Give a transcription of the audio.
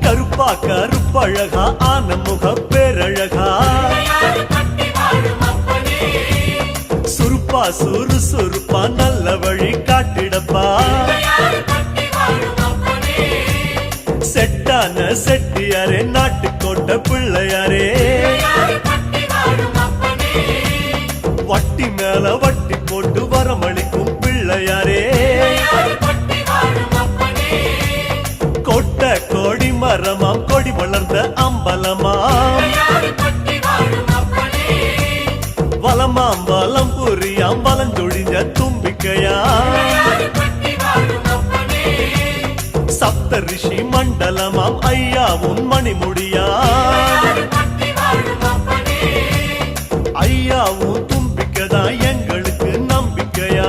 கருப்பா கருப்பழகா ஆனமுக பேரழகா சுருப்பா சுறுசுறுப்பா நல்ல வழி காட்டிடப்பா செட்டான செட்டியாரே நாட்டுக்கோட்ட பிள்ளையாரே வட்டி மேல வட்டி போட்டு வரமளிக்கும் பிள்ளையாரே கொட்ட கோடி மரமாம் கொடி வளர்ந்த அம்பலமாம் வலமாம் வலம் புரியாம் வலஞ்சொழிஞ்ச தும்பிக்கையா சப்த ரிஷி மண்டலமாம் ஐயாவும் மணிமுடியா ஐயாவும் தும்பிக்கைதான் எங்களுக்கு நம்பிக்கையா